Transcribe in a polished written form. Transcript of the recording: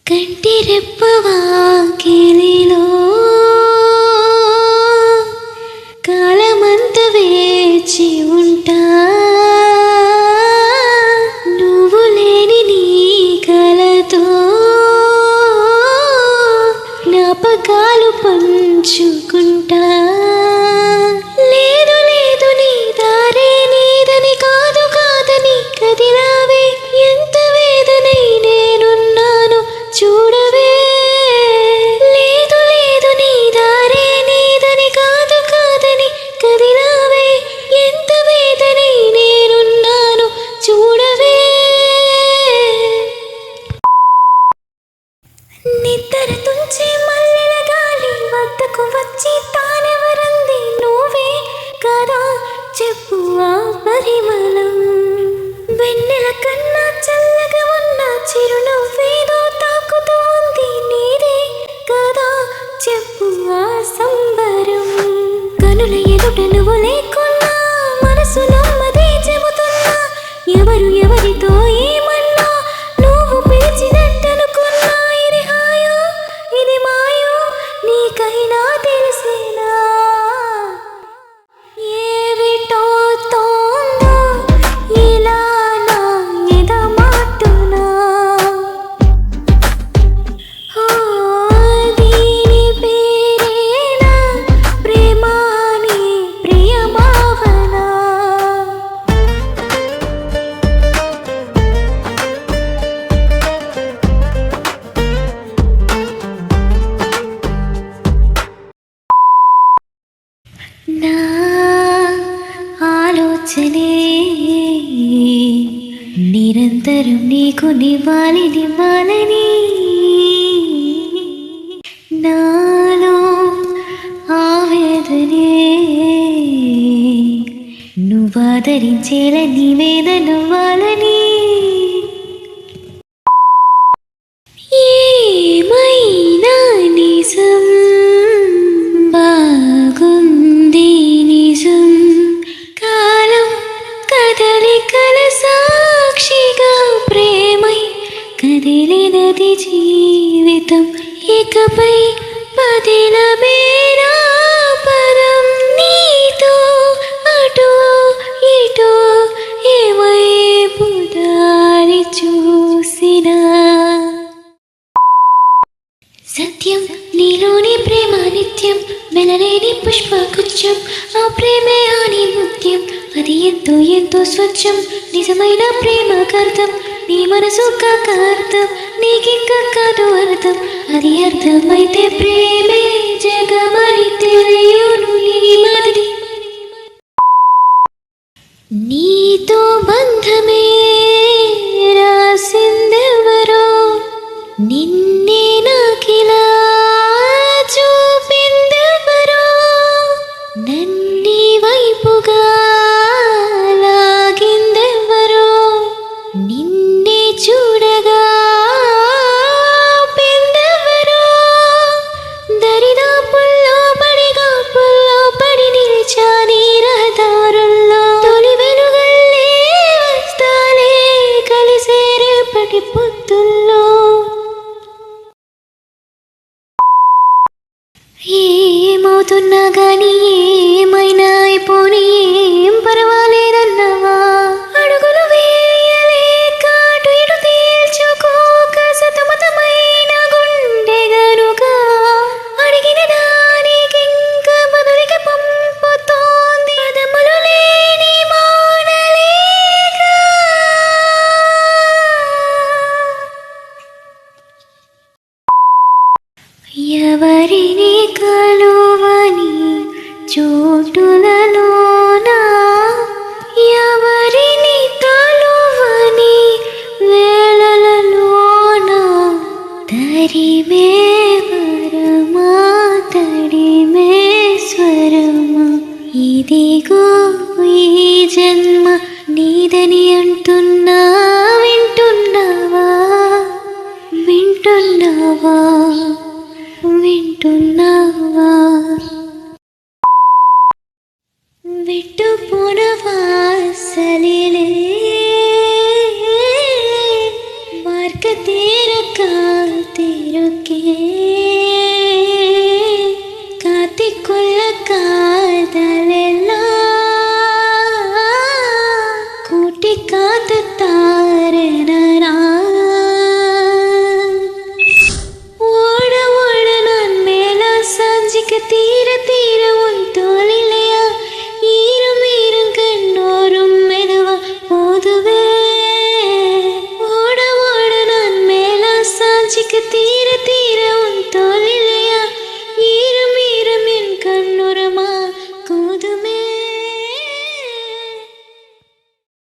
కంటి రెప్పవాకిలిలో కాలమంత వేచి ఉంటా, నువ్వు లేని నీ కలతో జ్ఞాపకాలు పంచుకుంటా. లేదు లేదు నీ దారే నీదని, కాదు కాదని కదిలావే, ఎంత వేదనై నేనున్నాను చూడవే. లేదు లేదు నీ దారే నీదని, కాదు కాదని కదిలావే, ఎంత వేదనై నేనున్నాను చూడవే. నిద్ర తుంచే మల్లెల గాలి వద్దకు వచ్చి తానెవరంది, నువ్వే కదా చెప్పు ఆ పరిమళం. వెన్నెల కన్నా చల్లగా ఉన్న చిరునవ్వేదో తాకుతూ ఉంది, నీదే కదా చెప్పు ఆ సంబరం. కనుల ఎదుట నువ్వు లేకున్నా మనసు నమ్మదే చెబుతున్నా, ఎవరు ఎవరితో ఏమన్నా నువ్వు పిలిచినట్టనుకున్నా. ఇది హాయో ఇది మాయో నీకైనా తెలిసేనా, ఏవిటో తోందో ఇలా నా ఎదమాటునా. దీని పేరేనా ప్రేమాని ప్రియమావనా. నా ఆలోచనే నిరంతరం నీకు నివ్వాలని, నాలో ఆవేదనే నువ్వాదరించేలా నివేదనవ్వాలని. ఏమైనా నిజం బాగుంది నిజం, కాలం కదలికల సాక్షిగా ప్రేమై కదిలినది జీవితం. ఇకపై పదిలమేనా పదం, నీతో అటో ఇటో ఏవైపు దారి చూసినా. సత్యం నీలోని ప్రేమ నిత్యం, వెలలేని పుష్పగుచ్చం, ఆ ప్రేమే ఆని ముత్యం, అది ఎంతో ఎంతో స్వచ్ఛం. నిజమైన ప్రేమకర్థం నీ మనసు కాక అర్థం, నీకింక కాదు అర్థం. అది అర్థమైతే ప్రేమే జగమని తెలియును నీ మది. నీతో బంధమే రాసిందెవరో, నిన్నే నాకిలా చూపిందెవరో, నన్ని వైపుగా లాగిందెవరో, నిన్నే చూడగా పిందెవరో. దరిదాపుల్లో పడిగా పుల్లో పడి నిలిచా నీ రహదారుల్లో, తొలి వెలుగల్లే వస్తాలే కలిసే రేపటి పొద్దుల్లో. ఏమవుతున్నా గానీ ఏమైనా అయిపోని ఏం పర్వాలేదన్నావా, అడుగులు వేయలేక అటు ఇటు తేల్చుకోక సతమతమైన గుండె గనుక అడిగిన దానికింక బదులిక పంపుతోంది పదములు లేని మౌనలేఖ. ఎవరిని కలువని చోటులలోన, ఎవరిని కలువని వేళలలోన, తరిమే వరమా తడిమే స్వరమా, ఇదిగో ఈ జన్మ నీదని అంటున్నా. వింటున్నావా వింటున్నావా వింటున్నావా. విట్టుపోన వాసలిలే మార్గ தீர காத்திருக்கே காத்திக்குள்ள காதலெல்லாம் கூட்டி காத்து தாரனா ஓட ஓட நான் மேல சாஞ்சிக்க தீர தீர உன் தோளிலையா ஈரம் ஈரம் கண்ணோரும் மெதுவா போதுவே ஓட ஓட நான் மேல சாஞ்சிக்க தீர